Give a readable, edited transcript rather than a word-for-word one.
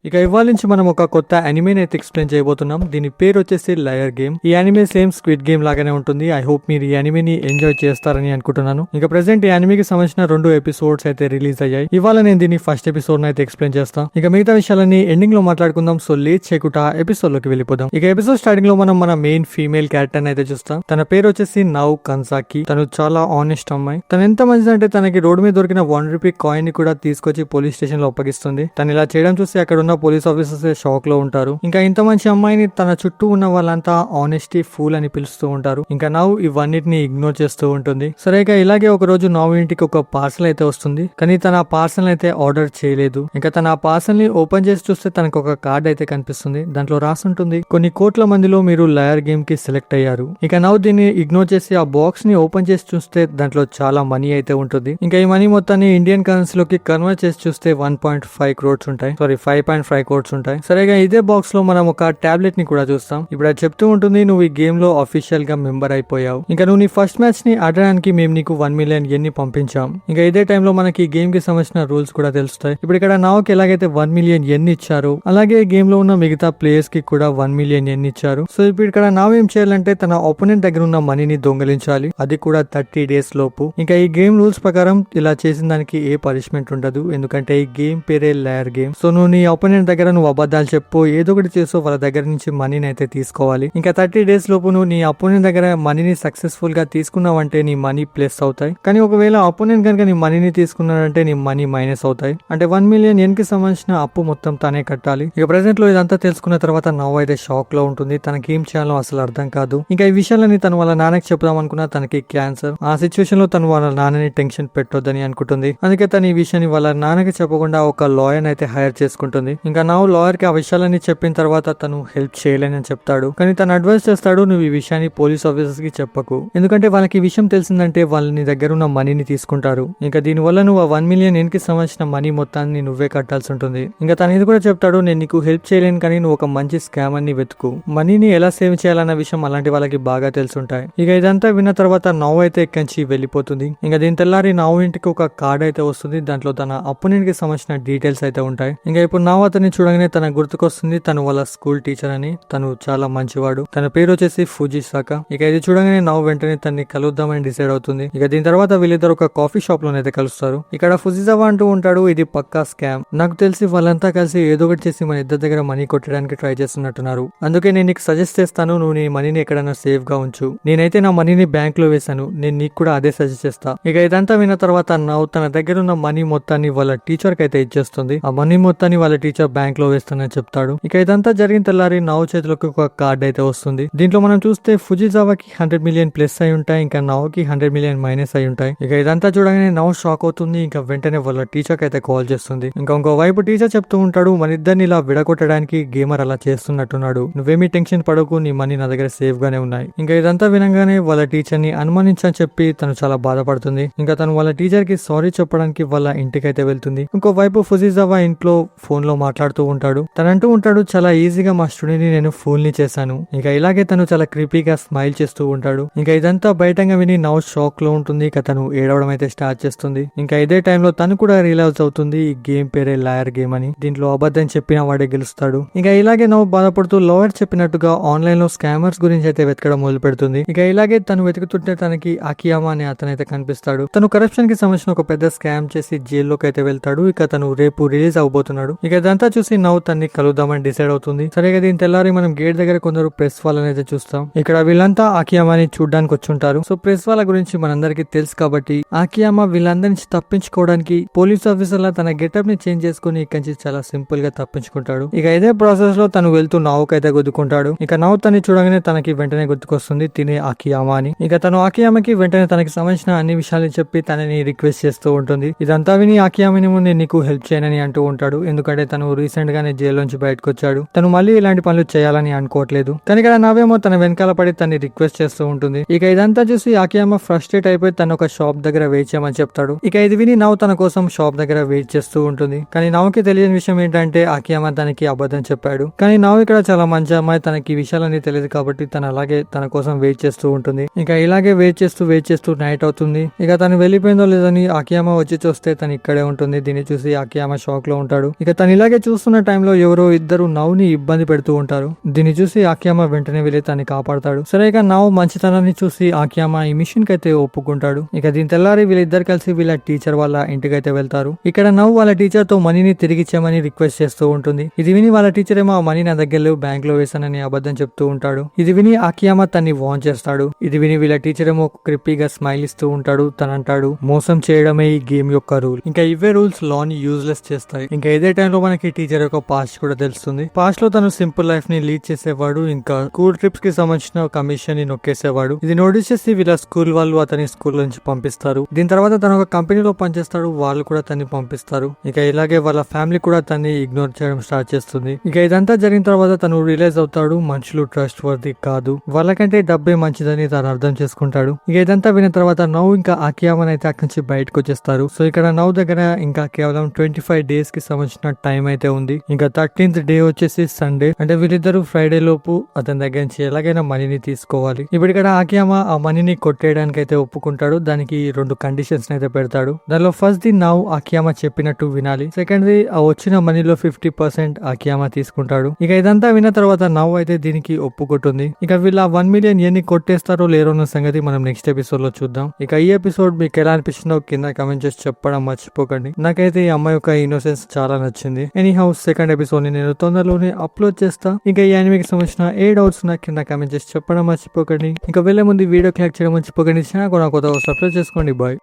ఇక ఇవాళ నుంచి మనం ఒక కొత్త అనిమేని అయితే ఎక్స్ప్లెయిన్ చేయబోతున్నాం. దీని పేరు వచ్చేసి లయర్ గేమ్. ఈ అనిమే సేమ్ స్క్విడ్ గేమ్ లాగానే ఉంటుంది. ఐ హోప్ మీరు ఈ అనిమేని ఎంజాయ్ చేస్తారని అనుకుంటున్నాను. ఇక ప్రెసెంట్ ఈ అనిమేకి సంబంధించిన 2 ఎపిసోడ్స్ అయితే రిలీజ్ అయ్యాయి. ఇవాళ నేను దీని ఫస్ట్ ఎపిసోడ్ అయితే ఎక్స్ప్లెయిన్ చేస్తాను. ఇక మిగతా విషయాలన్నీ ఎండింగ్ లో మాట్లాడుకుందాం. సో లేట్ చేయకుండా ఎపిసోడ్ లోకి వెళ్ళిపోదాం. ఇక ఎపిసోడ్ స్టార్టింగ్ లో మనం మన మెయిన్ ఫీమేల్ క్యారెక్టర్ అయితే చూస్తాం. తన పేరు వచ్చేసి నౌ కన్సాకి. తను చాలా ఆనెస్ట్ అమ్మాయి. తను ఎంత మంచిది అంటే తనకి రోడ్డు మీద దొరికిన ₹1 కాయిన్ ని కూడా తీసుకొచ్చి పోలీస్ స్టేషన్ లో అప్పగిస్తుంది. తను ఇలా చేయడం చూసి అక్కడ ఉన్న పోలీస్ ఆఫీసర్స్ షాక్ లో ఉంటారు. ఇంకా ఇంత మంచి అమ్మాయిని తన చుట్టూ ఉన్న వాళ్ళంతా ఆనెస్టీ ఫూల్ అని పిలుస్తూ ఉంటారు. ఇంకా నవ్ ఇవన్నిటిని ఇగ్నోర్ చేస్తూ ఉంటుంది. సరే ఇక ఇలాగే ఒక రోజు నవ్ ఇంటికి ఒక పార్సల్ అయితే వస్తుంది. కానీ తన ఆ పార్సల్ అయితే ఆర్డర్ చేయలేదు. ఇంకా తన ఆ పార్సల్ ని ఓపెన్ చేసి చూస్తే తనకు ఒక కార్డ్ అయితే కనిపిస్తుంది. దాంట్లో రాసుంటుంది, కొన్ని కోట్ల మందిలో మీరు లయర్ గేమ్ కి సెలెక్ట్ అయ్యారు. ఇక నవ్ దీన్ని ఇగ్నోర్ చేసి ఆ బాక్స్ ని ఓపెన్ చేసి చూస్తే దాంట్లో చాలా మనీ అయితే ఉంటుంది. ఇంకా ఈ మనీ మొత్తాన్ని ఇండియన్ కరెన్సీలోకి కన్వర్ట్ చేసి చూస్తే 1.5 crores ఉంటాయి. సారీ 5.5 crores ఉంటాయి. సరేగా ఇదే బాక్స్ లో మనం ఒక టాబ్లెట్ ని కూడా చూస్తాం. ఇప్పుడు అది చెప్తూ ఉంటుంది, నువ్వు ఈ గేమ్ లో అఫీషియల్ గా మెంబర్ అయిపోయావు. ఇంకా నువ్వు నీ ఫస్ట్ మ్యాచ్ ని ఆడడానికి మేము నీకు 1 million yen ని పంపించాం. ఇంకా ఇదే టైంలో మనకి గేమ్ కి సంబంధించిన రూల్స్ కూడా తెలుస్తాయి. ఇప్పుడు ఇక్కడ నావుకి ఎలాగైతే 1 million yen ఇచ్చారు, అలాగే గేమ్ లో ఉన్న మిగతా ప్లేయర్స్ కి కూడా 1 million yen ఇచ్చారు. సో ఇప్పుడు ఇక్కడ నావ్ ఏం చేయాలంటే తన ఒపోనెంట్ దగ్గర ఉన్న మనీని దొంగలించాలి. అది కూడా 30 days లోపు. ఇంకా ఈ గేమ్ రూల్స్ ప్రకారం ఇలా చేసిన దానికి ఏ పనిష్మెంట్ ఉండదు, ఎందుకంటే ఈ గేమ్ పేరే లయర్ గేమ్. సో నువ్వు నీ ఒపోనెంట్ దగ్గర నువ్వు అబద్ధాలు చెప్పు, ఏదో ఒకటి చేసో వాళ్ళ దగ్గర నుంచి మనీని అయితే తీసుకోవాలి. ఇంకా 30 days లోపు నువ్వు నీ అపోనెంట్ దగ్గర మనీని సక్సెస్ఫుల్ గా తీసుకున్నావంటే నీ మనీ ప్లస్ అవుతాయి. కానీ ఒకవేళ అపోనెంట్ కనుక నీ మనీని తీసుకున్నాడంటే నీ మనీ మైనస్ అవుతాయి. అంటే 1 million yen కి సంబంధించిన అప్పు మొత్తం తానే కట్టాలి. ఇక ప్రెసెంట్ లో ఇదంతా తెలుసుకున్న తర్వాత నవ్ అయితే షాక్ లో ఉంటుంది. తనకి ఏం చేయాలో అసలు అర్థం కాదు. ఇంకా ఈ విషయాలని తను వాళ్ళ నాన్నకి చెప్దాం అనుకున్నా తనకి క్యాన్సర్. ఆ సిచ్యువేషన్ లో తను వాళ్ళ నాన్నని టెన్షన్ పెట్టొద్దని అనుకుంటుంది. అందుకే తను ఈ విషయాన్ని వాళ్ళ నాన్నకి చెప్పకుండా ఒక లాయర్ అయితే హైర్ చేసుకుంటుంది. ఇంకా నవ్ లాయర్ కి ఆ విషయాలన్నీ చెప్పిన తర్వాత తను హెల్ప్ చేయలేనని చెప్తాడు. కానీ తను అడ్వైస్ చేస్తాడు, నువ్వు ఈ విషయాన్ని పోలీస్ ఆఫీసర్స్ కి చెప్పకు, ఎందుకంటే వాళ్ళకి ఈ విషయం తెలిసిందంటే వాళ్ళని దగ్గర ఉన్న మనీని తీసుకుంటారు. ఇంకా దీనివల్ల నువ్వు 1 million yen కి సంబంధించిన మనీ మొత్తాన్ని నువ్వే కట్టాల్సి ఉంటుంది. ఇంకా తను ఇది కూడా చెప్తాడు, నేను నీకు హెల్ప్ చేయలేను కానీ నువ్వు ఒక మంచి స్కామర్ ని వెతుకు, మనీని ఎలా సేవ్ చేయాలన్న విషయం అలాంటి వాళ్ళకి బాగా తెలుసుంటాయి. ఇక ఇదంతా విన్న తర్వాత నవ్ అయితే ఎక్కించి వెళ్ళిపోతుంది. ఇంకా దీని తెల్లారి నవ్ ఇంటికి ఒక కార్డ్ అయితే వస్తుంది. దాంట్లో తన అపోనెంట్ కి సంబంధించిన డీటెయిల్స్ అయితే ఉంటాయి. ఇంకా ఇప్పుడు నవ్ అతన్ని చూడగానే తన గుర్తుకొస్తుంది, తను వాళ్ళ స్కూల్ టీచర్ అని. తను చాలా మంచివాడు. తన పేరు వచ్చేసి ఫుజిసాకా. ఇక ఇది చూడగానే నవ్ వెంటనే తన్ని కలుద్దామని డిసైడ్ అవుతుంది. ఇక దీని తర్వాత వీళ్ళిద్దరు ఒక కాఫీ షాప్ లోనైతే కలుస్తారు. ఇక్కడ ఫుజిసావా అంటూ ఉంటాడు, ఇది పక్కా స్కామ్. నాకు తెలిసి వాళ్ళంతా కలిసి ఏదో ఒకటి చేసి మన ఇద్దరి దగ్గర మనీ కొట్టడానికి ట్రై చేస్తున్నట్టున్నారు. అందుకే నేను నీకు సజెస్ట్ చేస్తాను, నువ్వు నీ మనీని ఎక్కడైనా సేఫ్ గా ఉంచు. నేనైతే నా మనీని బ్యాంక్ లో వేశాను, నేను నీకు కూడా అదే సజెస్ట్ చేస్తా. ఇక ఇదంతా విన్న తర్వాత నవ్ తన దగ్గర ఉన్న మనీ మొత్తాన్ని వాళ్ళ టీచర్ కి అయితే ఇచ్చేస్తుంది. ఆ మనీ మొత్తాన్ని వాళ్ళ టీచర్ బ్యాంక్ లో వేస్తానని చెప్తాడు. ఇక ఇదంతా జరిగిన తెల్లారి నవ్ చేతిలోకి ఒక కార్డ్ అయితే వస్తుంది. దీంట్లో మనం చూస్తే ఫుజిసావాకి 100 million ప్లస్ అయి ఉంటాయి, ఇంకా నవ్ కి 100 million మైనస్ అయి ఉంటాయి. ఇక ఇదంతా చూడగానే నవ్ షాక్ అవుతుంది. ఇంకా వెంటనే వాళ్ళ టీచర్ కి అయితే కాల్ చేస్తుంది. ఇంకో వైపు టీచర్ చెప్తూ ఉంటాడు, మన ఇద్దరిని ఇలా విడగొట్టడానికి గేమర్ అలా చేస్తున్నట్టున్నాడు, నువ్వేమీ టెన్షన్ పడకు, నీ మనీ నా దగ్గర సేఫ్ గానే ఉన్నాయి. ఇంకా ఇదంతా వినగానే వాళ్ళ టీచర్ ని అనుమానించని చెప్పి తను చాలా బాధపడుతుంది. ఇంకా తను వాళ్ళ టీచర్ కి సారీ చెప్పడానికి వాళ్ళ ఇంటికి అయితే వెళ్తుంది. ఇంకో వైపు ఫుజిసావా ఇంట్లో ఫోన్ లో మాట్లాడుతూ ఉంటాడు. తనంటూ ఉంటాడు, చాలా ఈజీగా మా స్టూడెంట్ ని నేను ఫూల్ ని చేశాను. ఇంకా ఇలాగే తను చాలా క్రీపీగా స్మైల్ చేస్తూ ఉంటాడు. ఇంకా ఇదంతా బయటగా విని నవ్ షాక్ లో ఉంటుంది. ఇక తను ఏడవడం అయితే స్టార్ట్ చేస్తుంది. ఇంకా ఇదే టైంలో తను కూడా రియలైజ్ అవుతుంది, ఈ గేమ్ పేరే లయర్ గేమ్ అని. దీంట్లో అబద్ధం చెప్పిన వాడే గెలుస్తాడు. ఇంకా ఇలాగే నవ్ బాధపడుతూ లాయర్ చెప్పినట్టుగా ఆన్లైన్ లో స్కామర్స్ గురించి అయితే వెతకడం మొదలు పెడుతుంది. ఇక ఇలాగే తను వెతుకుతుంటే తనకి అకియామా అనే అతనైతే కనిపిస్తాడు. తను కరప్షన్ కి సంబంధించిన ఒక పెద్ద స్కామ్ చేసి జైల్లోకి అయితే వెళ్తాడు. ఇక తను రేపు రిలీజ్ అవబోతున్నాడు. ఇక ఇదంతా చూసి నవ్ తన్ని కలుద్దామని డిసైడ్ అవుతుంది. సరిగా దీని తెల్లారి మనం గేట్ దగ్గర కొందరు ప్రెస్ వాళ్ళని అయితే చూస్తాం. ఇక్కడ వీళ్ళంతా ఆకియామాని చూడ్డానికి వచ్చుంటారు. సో ప్రెస్ వాళ్ళ గురించి మనందరికి తెలుసు కాబట్టి ఆకియామా వీళ్ళందరి నుంచి తప్పించుకోవడానికి పోలీస్ ఆఫీసర్ లా తన గెటప్ ని చేంజ్ చేసుకుని ఇక్కడి నుంచి చాలా సింపుల్ గా తప్పించుకుంటాడు. ఇక ఇదే ప్రాసెస్ లో తను వెళ్తూ నవ్వుకి అయితే గుద్దుకుంటాడు. ఇక నవ్వు తన్ని చూడగానే తనకి వెంటనే గుర్తుకొస్తుంది, తినే ఆకియామా అని. ఇక తను ఆకియామాకి వెంటనే తనకి సంబంధించిన అన్ని విషయాలు చెప్పి తనని రిక్వెస్ట్ చేస్తూ ఉంటుంది. ఇదంతా విని ఆకియామాని ముందు నీకు హెల్ప్ చేయనని అంటూ ఉంటాడు. ఎందుకంటే తను రీసెంట్ గానే జైలు నుంచి బయటకు వచ్చాడు. తను మళ్ళీ ఇలాంటి పనులు చేయాలని అనుకోవట్లేదు. కానీ ఇక్కడ నవ్వేమో తన వెనకాల పడి తన్ని రిక్వెస్ట్ చేస్తూ ఉంటుంది. ఇక ఇదంతా చూసి ఆకియామా ఫ్రస్ట్రేట్ అయిపోయి తను ఒక షాప్ దగ్గర వెయిట్ చేయమని చెప్తాడు. ఇక ఇది విని నవ్ తన కోసం షాప్ దగ్గర వెయిట్ చేస్తూ ఉంటుంది. కానీ నవ్కి తెలియని విషయం ఏంటంటే ఆకియామా తనకి అబద్ధం చెప్పాడు. కానీ నవ్ ఇక్కడ చాలా మంచి అమ్మాయి, తనకి విషయాలన్నీ తెలియదు కాబట్టి తను అలాగే తన కోసం వెయిట్ చేస్తూ ఉంటుంది. ఇక ఇలాగే వెయిట్ చేస్తూ నైట్ అవుతుంది. ఇక తను వెళ్ళిపోయిందో లేదని ఆకియామా వచ్చి చూస్తే తను ఇక్కడే ఉంటుంది. దీన్ని చూసి ఆకియామా షాక్ లో ఉంటాడు. ఇక తను ఇలాగే అలాగే చూస్తున్న టైంలో ఎవరో ఇద్దరు నవ్వుని ఇబ్బంది పెడుతూ ఉంటారు. దీన్ని చూసి ఆకియామా వెంటనే వెళ్ళి తన్ని కాపాడతాడు. సరే ఇక నవ్వు మంచితనాన్ని చూసి ఆకియామా ఈ మిషన్ కి అయితే ఒప్పుకుంటాడు. ఇక దీని తెల్లారి వీళ్ళిద్దరు కలిసి వీళ్ళ టీచర్ వాళ్ళ ఇంటికైతే వెళ్తారు. ఇక్కడ నవ్వు వాళ్ళ టీచర్ తో మనీని తిరిగిచ్చామని రిక్వెస్ట్ చేస్తూ ఉంటుంది. ఇది విని వాళ్ళ టీచర్ ఏమో ఆ మనీ నా దగ్గర లేవు, బ్యాంక్ లో వేసానని అబద్ధం చెప్తూ ఉంటాడు. ఇది విని ఆకియామా తన్ని వార్న్ చేస్తాడు. ఇది విని వీళ్ళ టీచర్ ఏమో క్రిప్పీగా స్మైల్ ఇస్తూ ఉంటాడు. తనంటాడు మోసం చేయడమే ఈ గేమ్ యొక్క రూల్. ఇంకా ఇవే రూల్స్ లాని యూజ్లెస్ చేస్తాయి. ఇంకా ఇదే టైంలో మనకి టీచర్ యొక్క పాస్ట్ కూడా తెలుస్తుంది. పాస్ట్ లో తను సింపుల్ లైఫ్ ని లీడ్ చేసేవాడు. ఇంకా స్కూల్ ట్రిప్స్ కి సంబంధించిన కమిషన్ ని నొక్కేసేవాడు. ఇది నోటీస్ చేసి వీళ్ళ స్కూల్ వాళ్ళు అతని స్కూల్ నుంచి పంపిస్తారు. దీని తర్వాత తను ఒక కంపెనీలో పనిచేస్తాడు. వాళ్ళు కూడా తన్ని పంపిస్తారు. ఇక ఇలాగే వాళ్ళ ఫ్యామిలీ కూడా తన్ని ఇగ్నోర్ చేయడం స్టార్ట్ చేస్తుంది. ఇక ఇదంతా జరిగిన తర్వాత తను రియలైజ్ అవుతాడు మనుషులు ట్రస్ట్ వర్ది కాదు, వాళ్ళకంటే డబ్బే మంచిదని తను అర్థం చేసుకుంటాడు. ఇక ఇదంతా విన్న తర్వాత నవ్వు ఇంకా ఆకియామన్ అయితే అక్కడి నుంచి బయటకు వచ్చేస్తారు. సో ఇక్కడ నవ్వు దగ్గర ఇంకా కేవలం 25 డేస్ కి సంబంధించిన టైం అయితే ఉంది. ఇంకా 13th డే వచ్చేసి సండే. అంటే వీళ్ళిద్దరు ఫ్రైడే లోపు అతని దగ్గర నుంచి ఎలాగైనా మనీని తీసుకోవాలి. ఇప్పుడు ఇక్కడ ఆకియామా ఆ మనీని కొట్టేయడానికి అయితే ఒప్పుకుంటాడు. దానికి 2 కండిషన్స్ అయితే పెడతాడు. దానిలో ఫస్ట్ ది నవ్వు ఆకియామా చెప్పినట్టు వినాలి. సెకండ్ ది ఆ వచ్చిన మనీలో 50% ఆకియామా తీసుకుంటాడు. ఇక ఇదంతా విన్న తర్వాత నవ్వు అయితే దీనికి ఒప్పుకుంటుంది. ఇక వీళ్ళ 1 మిలియన్ ఎన్ని కొట్టేస్తారో లేరో అన్న సంగతి మనం నెక్స్ట్ ఎపిసోడ్ లో చూద్దాం. ఇక ఈ ఎపిసోడ్ మీకు ఎలా అనిపించిందో కింద కమెంట్ చేసి చెప్పడం మర్చిపోకండి. నాకైతే ఈ అమ్మాయి యొక్క ఇన్నోసెన్స్ చాలా నచ్చింది. ఎనీ హౌస్ సెకండ్ ఎపిసోడ్ ని నేను తొందరలోనే అప్లోడ్ చేస్తా. ఇంకా ఈ యానిమేకి సంబంధించిన ఏ డౌట్స్ నా కింద కమెంట్ చేసి చెప్పడం మర్చిపోకండి. ఇంకా వెళ్ళే ముందు వీడియో క్లిక్ చేయడం మర్చిపోకండి. ఛానల్ కూడా కొత్తగా సబ్స్క్రైబ్ చేసుకోండి. బాయ్.